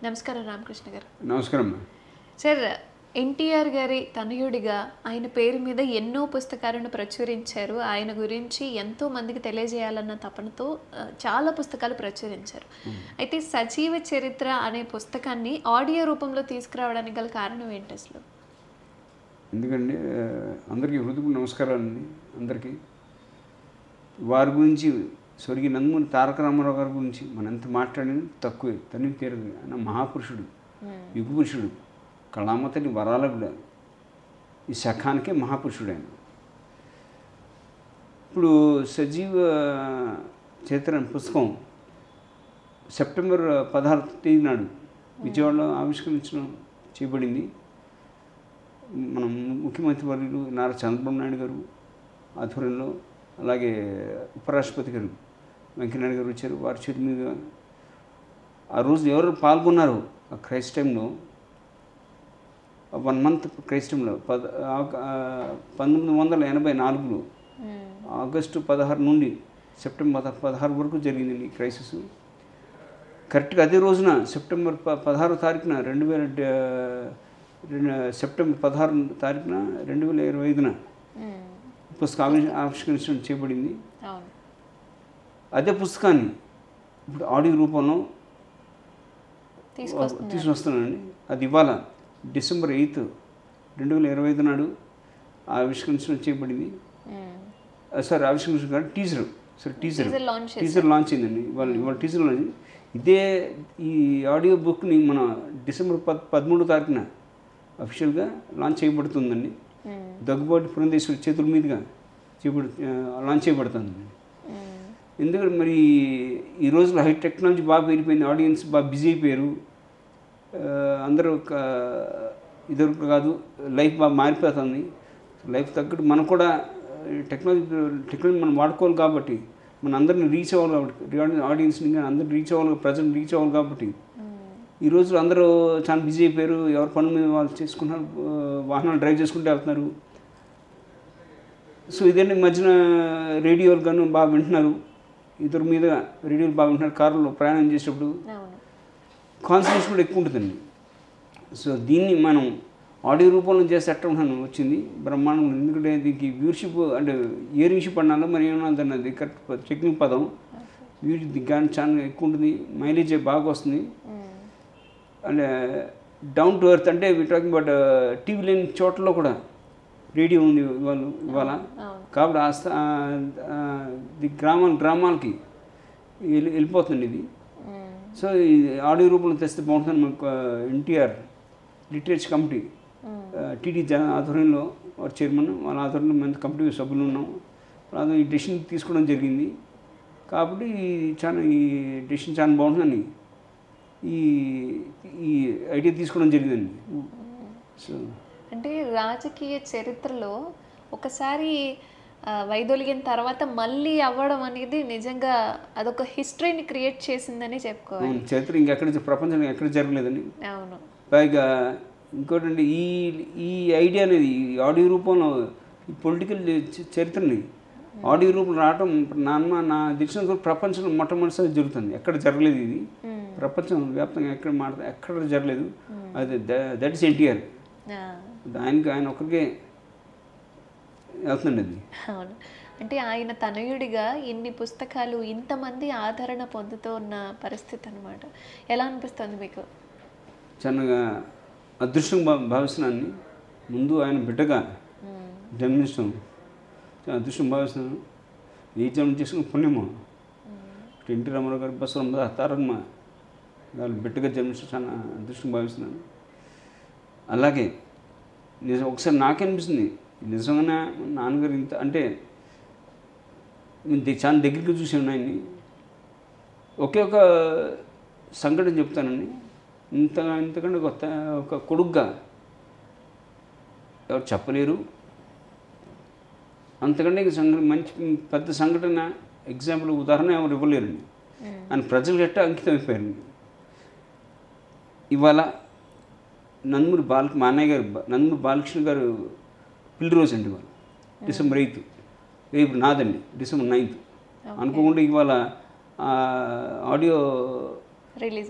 నమస్కారం రామకృష్ణ గారు. నమస్కారం. సార్, ఎన్టీఆర్ గారి తనయుడిగా ఆయన పేరు మీద ఎన్నో పుస్తకాలను ప్రచురించారు. ఆయన గురించి ఎంతో మందికి తెలియజేయాలన్న తపనతో చాలా పుస్తకాలు ప్రచురించారు. అయితే సజీవ చరిత్ర అనే పుస్తకాన్ని ఆడియో రూపంలో తీసుకురావడానికి గల కారణం ఏంటి అసలు? ఎందుకంటే అందరికీ హృదయపూర్వక నమస్కారాలండి. అందరికీ వారి గురించి స్వర్గీయ నందమూరి తారక రామారావు గారి గురించి మనం ఎంత మాట్లాడినా తక్కువే, తనివి తీరదు. ఆయన మహాపురుషుడు, యుగపురుషుడు, కళామతని వరాల కూడా ఈ శకానికే మహాపురుషుడు ఆయన. ఇప్పుడు సజీవ చరిత్ర పుస్తకం సెప్టెంబర్ 16 తేదీ నాడు విజయవాడలో ఆవిష్కరించడం చేయబడింది. మనం ముఖ్యమంత్రి వర్యులు నారా చంద్రబాబు నాయుడు గారు ఆధ్వర్యంలో, అలాగే ఉపరాష్ట్రపతి గారు వెంకయ్యనాయుడు గారు వచ్చారు. వారి చేతి మీద ఆ రోజు ఎవరు పాల్గొన్నారు ఆ క్రైస్ట్ టైంలో, 1 మంత్ క్రైస్ట్ టైంలో 1984లో ఆగస్టు 16 నుండి సెప్టెంబర్ 16 వరకు జరిగింది ఈ క్రైసిస్. కరెక్ట్గా అదే రోజున సెప్టెంబర్ 16 తారీఖున సెప్టెంబర్ 16 తారీఖున 2025న పుస్తకం ఆవిష్కరించడం చేయబడింది. అదే పుస్తకాన్ని ఇప్పుడు ఆడియో రూపంలో తీసుకొస్తున్నానండి. అది ఇవాళ డిసెంబర్ 8, 2025 నాడు ఆవిష్కరించడం చేయబడింది. సార్ ఆవిష్కరించడం కాదు, టీజర్ లాంచ్ అయిందండి. ఇవాళ టీజర్ లాంచ్. ఇదే ఈ ఆడియో బుక్ని మన డిసెంబర్ 13 తారీఖున అఫీషియల్గా లాంచ్ చేయబడుతుందండి. దగ్గుబాటి పురంధేశ్వరి చేతుల మీదుగా లాంచ్ చేయబడుతుందండి. ఎందుకంటే మరి ఈ రోజులో హై టెక్నాలజీ బాగా పెరిగిపోయింది, ఆడియన్స్ బాగా బిజీ అయిపోయారు. అందరూ ఇదివరకు కాదు, లైఫ్ బాగా మారిపోతుంది. లైఫ్ తగ్గట్టు మనం కూడా టెక్నాలజీ మనం వాడుకోవాలి కాబట్టి, మన అందరిని రీచ్ అవ్వాలి కాబట్టి, ఆడియన్స్ని అందరిని రీచ్ అవ్వాలి, ప్రజల్ని రీచ్ అవ్వాలి కాబట్టి ఈ రోజులో అందరూ చాలా బిజీ అయిపోయారు. ఎవరి పనుల మీద వాళ్ళు చేసుకుంటున్నారు, వాహనాలు డ్రైవ్ చేసుకుంటూ వెళ్తున్నారు. సో ఇదేంటి మధ్యన రేడియోలు కానీ బాగా వింటున్నారు, ఇద్దరు మీద రేడియోలు బాగా వింటున్నారు. కారులో ప్రయాణం చేసేటప్పుడు కాన్సన్ట్రేషన్ కూడా ఎక్కువ ఉంటుందండి. సో దీన్ని మనం ఆడియో రూపంలో చేస్తే ఎట్లా వచ్చింది బ్రహ్మాండం. ఎందుకంటే దీనికి వ్యూర్షిప్ అంటే ఇయరింగ్షిప్ అన్నాలో మరి ఏమన్నా దాన్ని అది కరెక్ట్ టెక్నిక్ పదం. దీనికి కానీ చాలా ఎక్కువ ఉంటుంది, మైలేజ్ బాగా వస్తుంది. అంటే డౌన్ టు ఎర్త్, అంటే టాకింగ్ బట్ టీవీ లేని చోట్లలో కూడా రేడియో ఉంది ఇవాళ. కాబట్టి గ్రామాలకి వెళ్ళిపోతుంది ఇది. సో ఈ ఆడియో రూపంలో తెస్తే బాగుంటుంది. మనకు ఎన్టీఆర్ లిటరేచర్ కమిటీ టీడీ ఆధ్వర్యంలో వారి చైర్మన్, వాళ్ళ ఆధ్వర్యంలో మేము కమిటీ సభ్యులు ఉన్నాం. ఈ డెసిషన్ తీసుకోవడం జరిగింది. కాబట్టి ఈ డెసిషన్ చాలా బాగుంటుందని ఈ ఐడియా తీసుకోవడం జరిగిందండి. సో అంటే రాజకీయ చరిత్రలో ఒకసారి వైదొలిగిన తర్వాత మళ్ళీ అవ్వడం అనేది నిజంగా అదొక హిస్టరీని క్రియేట్ చేసిందని చెప్పుకోవాలి. చరిత్ర ఇంకెక్కడ ప్రపంచంలో ఎక్కడ జరగలేదండి. అవును. పైగా ఇంకోటండి, ఈ ఐడియా అనేది ఆడియో రూపంలో ఈ పొలిటికల్ చరిత్రని ఆడియో రూపంలో రావటం నా దృష్టిలో ప్రపంచంలో మొట్టమొదటిసారి జరుగుతుంది. ఎక్కడ జరగలేదు ఇది, ప్రపంచం వ్యాప్తంగా ఎక్కడ జరగలేదు. అది దట్ ఈస్ ఎన్టీఆర్. ఆయన ఒక్కరికే వెళ్తుందండి అది. అవును. అంటే ఆయన తనయుడిగా ఇన్ని పుస్తకాలు, ఇంతమంది ఆదరణ పొందుతూ ఉన్న పరిస్థితి అనమాట. ఎలా అనిపిస్తుంది మీకు? చాలా అదృష్టం భావిస్తున్నాను. ముందు ఆయన బిడ్డగా జన్మించడం చాలా అదృష్టం భావిస్తున్నాను. ఏ జన్మ చేసుకుని పుణ్యమో. ఎన్టీ రామారావు గారు, బసవరామ, తారకమ్మ వాళ్ళు బిడ్డగా జన్మించడం చాలా అదృష్టం భావిస్తున్నాను. అలాగే నిజం ఒకసారి నాకే అనిపిస్తుంది, నిజంగానే నాన్నగారు ఇంత అంటే చాలా దగ్గరికి చూసాను ఆయన్ని. ఒకే ఒక సంఘటన చెప్తానండి. ఇంతకంటే ఒక కొడుగ్గా ఎవరు చెప్పలేరు. అంతకంటే మంచి పెద్ద సంఘటన ఎగ్జాంపుల్ ఉదాహరణ ఎవరు ఇవ్వలేరండి. ఆయన ప్రజలు గట్ట అంకితం అయిపోయారండి. ఇవాళ మా అన్నయ్య గారు నందమూరి బాలకృష్ణ గారు పెళ్లి రోజు అండి. ఇవాళ డిసెంబర్ 8, రేపు నాదండి డిసెంబర్ 9. అనుకోకుండా ఇవాళ ఆడియో రిలీజ్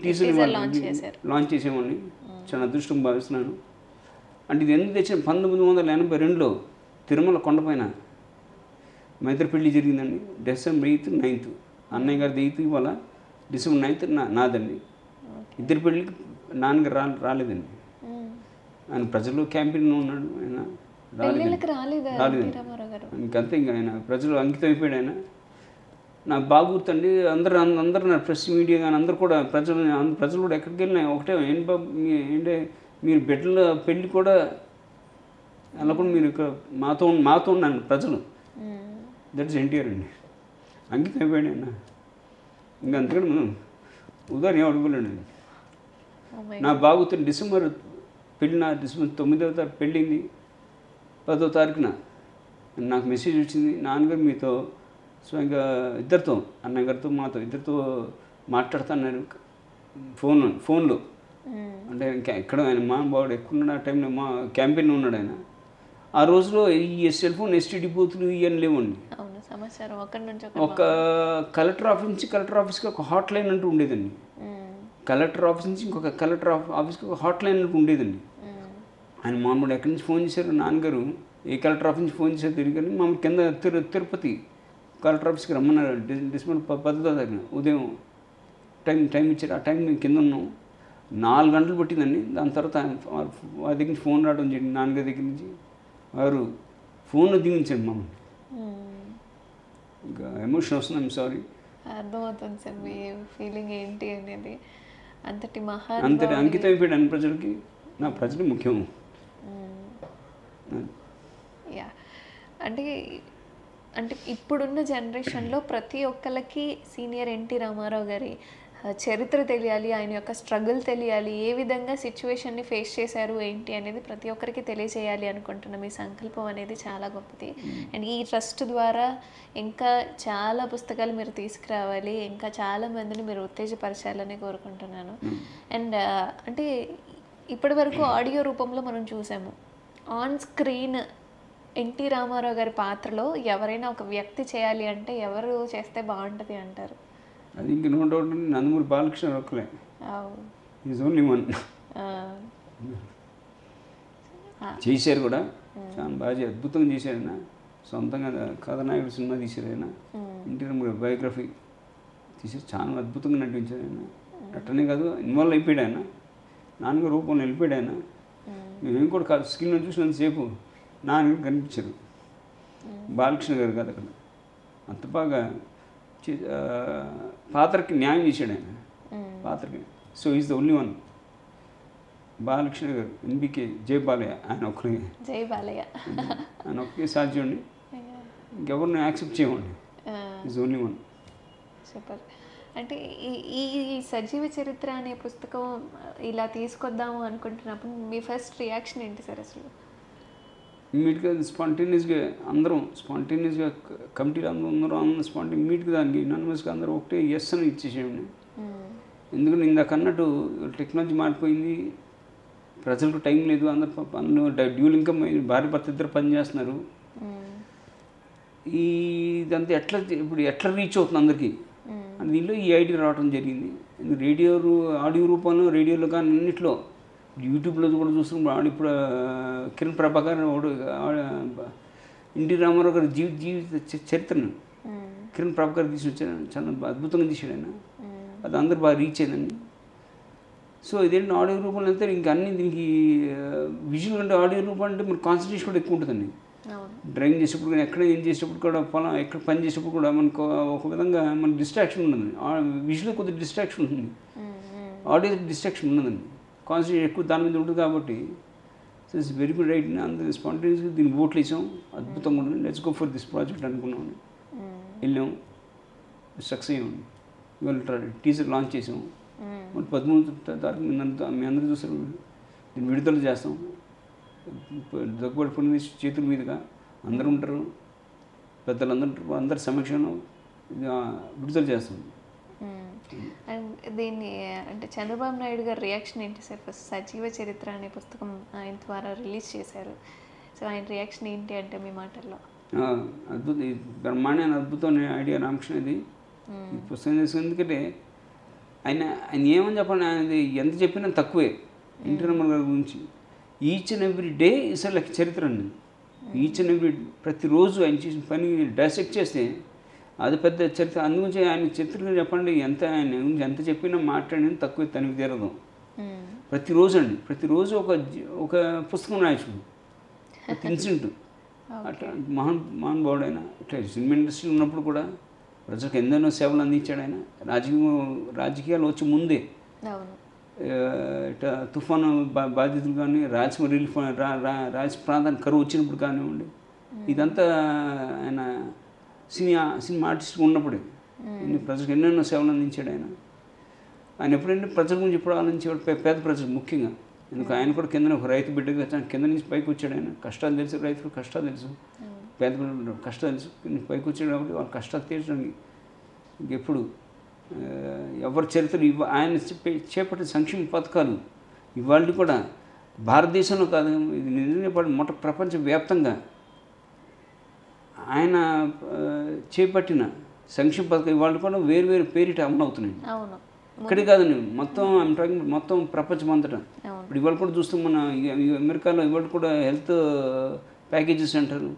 టీజర్ లాంచ్ చేశారు. లాంచ్ చేసేవాడిని. చాలా అదృష్టం భావిస్తున్నాను. అంటే ఇది ఎందుకు తెచ్చిన 1982లో తిరుమల కొండపైన మైత్రి పెళ్లి జరిగిందండి. డిసెంబర్ 8th 9th అన్నయ్య గారిది 8th ఇవాళ, డిసెంబర్ 9th నాదండి. ఇద్దరు పెళ్ళికి నాన్నగారు రాలేదండి. ఆయన ప్రజలు క్యాంపెయిన్లో ఉన్నాడు. ఆయన రాలేదండి. ఇంకంతే, ఇంకా ఆయన ప్రజలు అంకితం అయిపోయాడు. ఆయన నాకు బాగా గుర్తండి. అందరూ నా ప్రెస్ మీడియా కానీ అందరూ కూడా ప్రజలు కూడా ఎక్కడికి వెళ్ళినా ఒకటే, ఏంటి బాబు ఏంటంటే మీరు బిడ్డల పెళ్ళి కూడా అలా కూడా మీరు ఇక్కడ మాతో ఉన్నాను ప్రజలు. దట్స్ ఎన్టీఆర్ అండి. అంకితం అయిపోయాడు ఆయన. ఇంకా అంతకంటే మనం ఉదాహరణ అడుగులేండి. నా బాగా గుర్తుంది, డిసెంబర్ 9వ తారీఖు పెళ్ళింది. 10వ తారీఖున నాకు మెసేజ్ వచ్చింది, నాన్నగారు మీతో స్వయంగా ఇద్దరితో, అన్నగారితో మాతో ఇద్దరితో మాట్లాడుతున్నారు ఫోన్లో. అంటే ఎక్కడ ఆయన మహానుభావుడు ఎక్కువ టైంలో మా క్యాంపెయిన్లో ఉన్నాడు ఆయన. ఆ రోజులో ఈ సెల్ ఫోన్ ఎస్టీడీ బూతులు ఇవన్నీ లేవండి. ఒక కలెక్టర్ ఆఫీస్ నుంచి కలెక్టర్ ఆఫీస్కి ఒక హాట్ లైన్ అంటూ ఉండేదండి. కలెక్టర్ ఆఫీస్ నుంచి ఇంకొక కలెక్టర్ ఆఫీస్కి ఒక హాట్ లైన్ అంటూ ఉండేదండి. ఆయన మామూలు ఎక్కడి నుంచి ఫోన్ చేశారు, నాన్నగారు ఏ కలెక్టర్ ఆఫీస్ నుంచి ఫోన్ చేశారు తిరిగి, కానీ మామూలు కింద తిరుపతి కలెక్టర్ ఆఫీస్కి రమ్మన్నారు. డిసెంబర్ 10వ తారీఖున ఉదయం టైం ఇచ్చారు. ఆ టైం మేము కింద ఉన్నాం. 4 గంటలు పట్టిందండి. దాని తర్వాత వారి దగ్గర నుంచి ఫోన్ రావడం జరిగింది. నాన్నగారి దగ్గర నుంచి వారు ఫోన్లో దిగించారు మమ్మల్ని. ఇంకా ఎమోషన్ వస్తుంది. I'm sorry. అర్థమవుతుంది సార్ మీ ఫీలింగ్ ఏంటి అనేది. అంతటి అంకితం అయిపోయాడు అన్ని ప్రజలకి. నా ప్రజలు ముఖ్యం. యా, అంటే ఇప్పుడున్న జనరేషన్లో ప్రతి ఒక్కరికి సీనియర్ ఎన్టీ రామారావు గారి చరిత్ర తెలియాలి, ఆయన యొక్క స్ట్రగుల్ తెలియాలి, ఏ విధంగా సిచ్యువేషన్ని ఫేస్ చేశారు ఏంటి అనేది ప్రతి ఒక్కరికి తెలియజేయాలి అనుకుంటున్న మీ సంకల్పం అనేది చాలా గొప్పది. అండ్ ఈ ట్రస్ట్ ద్వారా ఇంకా చాలా పుస్తకాలు మీరు తీసుకురావాలి, ఇంకా చాలా మందిని మీరు ఉత్తేజపరచాలని కోరుకుంటున్నాను. అండ్ అంటే ఇప్పటి వరకు ఆడియో రూపంలో మనం చూసాము. ఆన్ స్క్రీన్ ఎన్టీ రామారావు గారి పాత్రలో ఎవరైనా ఒక వ్యక్తి చేయాలి అంటే ఎవరు చేస్తే బాగుంటుంది అంటారు? అది ఇంక నో డౌట్ నందమూరి బాలకృష్ణ ఒక్కలే. Is only one. చేశారు కూడా, చాలా బాగా అద్భుతంగా చేశారు ఆయన. సొంతంగా కథానాయకుడు సినిమా తీశారు ఆయన. ఎన్టీ రామారావు బయోగ్రఫీ తీశారు. చాలా అద్భుతంగా నటించారు ఆయన. అట్టనే కాదు, ఇన్వాల్వ్ అయిపోయాడు ఆయన. నాన్నగారు రూపంలో వెళ్ళిపోయాడు ఆయన. మేమేం కూడా కాదు, స్క్రీన్లో చూసినంతసేపు నాన్నగారు కనిపించారు. బాలకృష్ణ గారు కాదు అక్కడ. అంత బాగా పాత్రకి న్యాయం చేశాడు ఆయన. పాత్రకి. So is the only one. Balakrishna గారు, ఎన్బికే, జై బాలయ్య, ఆయన ఒక్కరే. జై బాలయ్య ఆయన ఒక్కరే సాధ్యం అండి. ఇంకెవరిని యాక్సెప్ట్ చేయమండి. Is only one. సూపర్. అంటే ఈ సజీవ చరిత్ర అనే పుస్తకం ఇలా తీసుకొద్దాము అనుకుంటున్నప్పుడు మీ ఫస్ట్ రియాక్షన్ ఏంటి సార్ అసలు? ఇమ్మీడియట్గా స్పాంటేనియస్గా అందరం కమిటీలో అందరం ఇమ్మీడియట్గా దానికి యునానిమస్గా అందరూ ఒకటే ఎస్ అని ఇచ్చేసేయండి. ఎందుకంటే ఇందాక అన్నట్టు టెక్నాలజీ మారిపోయింది, ప్రజలకు టైం లేదు, అందరూ డ్యూల్ ఇన్కమ్ భార్య భర్త ఇద్దరు పని చేస్తున్నారు. ఇదంతా ఇప్పుడు ఎట్లా రీచ్ అవుతుంది అందరికీ అని దీనిలో ఈ ఐడియా రావడం జరిగింది. ఆడియో రూపంలో, రేడియోలో కానీ అన్నింటిలో, యూట్యూబ్లో కూడా చూస్తున్నాం. ఇప్పుడు కిరణ్ ప్రభాకర్ ఎన్టీ రామారావు గారి జీవిత చరిత్రను కిరణ్ ప్రభాకర్ తీసుకొచ్చారు. చాలా అద్భుతంగా తీసాడు ఆయన. అది అందరు బాగా రీచ్ అయిందండి. సో ఇదేంటి ఆడియో రూపంలో వెళ్తే ఇంకా అన్ని దీనికి విజువల్ అంటే ఆడియో రూపం అంటే మనకు కాన్సన్ట్రేషన్ కూడా ఎక్కువ ఉంటుందండి. డ్రైవింగ్ చేసేప్పుడు కానీ ఎక్కడ ఏం చేసేటప్పుడు కూడా ఎక్కడ పని చేసేటప్పుడు కూడా మనకు ఒక విధంగా మనకు డిస్ట్రాక్షన్ ఉండదండి. విజువల్ కొద్దిగా డిస్ట్రాక్షన్ ఉంటుంది, ఆడియో డిస్ట్రాక్షన్ ఉండదండి. కాన్సన్ట్రేషన్ ఎక్కువ దాని మీద ఉంటుంది కాబట్టి so it's very good right. అందరూ స్పాంటేనియస్గా దీన్ని ఓట్లు వేసాం, అద్భుతంగా ఉంటుంది, let's go for this project అనుకున్నాం. వెళ్ళాం, సక్సెస్ అయ్యామండి. ఇవాళ టీజర్ లాంచ్ చేసాం. 13వ తారీఖు మీ అందరూ చూస్తారు. దీన్ని విడుదల చేస్తాం. దగ్గుబాటి పుణ్య చేతుల మీదుగా అందరూ ఉంటారు, పెద్దలందరూ ఉంటారు, అందరి సమక్షంలో విడుదల చేస్తాం. అండ్ దీన్ని అంటే చంద్రబాబు నాయుడు గారి రియాక్షన్ ఏంటి సార్? ఫస్ట్ సజీవ చరిత్ర అనే పుస్తకం ఆయన ద్వారా రిలీజ్ చేశారు. సో ఆయన రియాక్షన్ ఏంటి అంటే మీ మాటల్లో? అద్భుతం, బ్రహ్మాండమైన అద్భుతం ఐడియా రామకృష్ణ. ఇది పుస్తకం చేసి ఎందుకంటే ఆయన ఆయన ఏమని చెప్పండి, ఆయనది ఎంత చెప్పినా తక్కువే ఎన్టీ రామారావు గారి గురించి. Each and every day is like చరిత్ర అండి. ఈచ్ అండ్ ఎవ్రీ ప్రతిరోజు ఆయన చేసిన పని డైసెక్ట్ చేస్తే అది పెద్ద చరిత్ర. అందుగురించి ఆయన చరిత్రలో చెప్పండి, ఎంత ఆయన గురించి ఎంత చెప్పినా మాట్లాడినా తక్కువ తనకి తీరదు. ప్రతిరోజు అండి, ప్రతిరోజు ఒక పుస్తకం రాయచ్చు, ఒక ఇన్సిడెంట్. అట్లా మహానుభావుడు ఆయన. ఇట్లా సినిమా ఇండస్ట్రీలో ఉన్నప్పుడు కూడా ప్రజలకు ఎందరో సేవలు అందించాడు ఆయన. రాజకీయాలు వచ్చి ముందే ఇట్లా తుఫాను బాధితులు కానీ, రాయలసీమ రిలీఫ్ రాయలసీమ ప్రాంతానికి కరువు వచ్చినప్పుడు కానివ్వండి, ఇదంతా ఆయన సినిమా ఆర్టిస్ట్ ఉన్నప్పుడే ప్రజలకు ఎన్నెన్నో సేవలు అందించాడు ఆయన. ఆయన ఎప్పుడంటే ప్రజల గురించి ఎప్పుడు ఆలోచించేవాడు, పేద ప్రజలు ముఖ్యంగా. ఎందుకు ఆయన కూడా కింద ఒక రైతు బిడ్డగా కింద నుంచి పైకి వచ్చాడు ఆయన. కష్టాలు తెలుసు, రైతులు కష్టాలు తెలుసు, పేద పిల్లలు కష్టాలు తెలుసు. పైకి వచ్చాడు కాబట్టి వాళ్ళ కష్టాలు తీర్చడానికి ఇంకెప్పుడు ఎవరి చరిత్రలు ఆయన చేపట్టిన సంక్షేమ పథకాలు ఇవాళ కూడా భారతదేశంలో కాదు, ఇది నిజంగా మొట్ట ప్రపంచవ్యాప్తంగా ఆయన చేపట్టిన సంక్షేమ పథకం ఇవాళ కూడా వేరు వేరు పేరిట అమలు అవుతున్నాయి. ఇక్కడే కాదండి, మొత్తం ప్రపంచం అంతటా. ఇప్పుడు ఇవాళ కూడా చూస్తాం, మన అమెరికాలో ఇవాళ కూడా హెల్త్ ప్యాకేజెస్ అంటారు,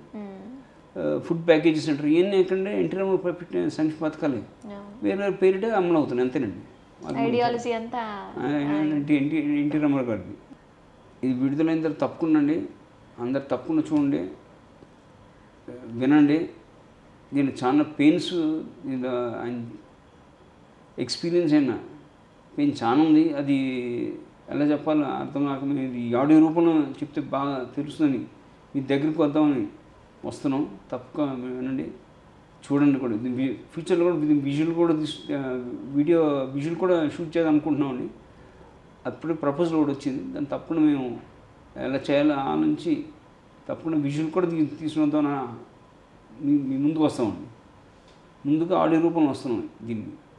ఫుడ్ ప్యాకేజెస్ అంటారు. ఇవన్నీ ఎక్కడంటే ఎన్టీ రామారావు పెట్టిన సంక్షేమ పథకాలే వేరు వేరు పేరిట అమలు అవుతున్నాయి, అంతేనండి. ఎన్టీ రామారావు గారిది ఇది విడుదలైన తర్వాత తప్పకుండా అందరు తప్పకుండా చూడండి, వినండి. దీనికి చాలా పెయిన్స్, ఆయన ఎక్స్పీరియన్స్ అయినా పెయిన్ చాలా ఉంది. అది ఎలా చెప్పాలో అర్థం కాక ఈ ఆడియో రూపంలో చెప్తే బాగా తెలుస్తుందని మీ దగ్గరికి వద్దామని వస్తున్నాం. తప్పక వినండి, చూడండి కూడా. ఫ్యూచర్లో కూడా విజువల్ కూడా విజువల్ కూడా షూట్ చేద్దాం అనుకుంటున్నామండి. అప్పుడే ప్రపోజల్ కూడా వచ్చింది. దాన్ని తప్పకుండా మేము ఎలా చేయాలో ఆ నుంచి తప్పకుండా విజువల్ కూడా తీసుకుని మీ ముందుకు వస్తామండి. ముందుగా ఆడియో రూపంలో వస్తున్నాం దీన్ని.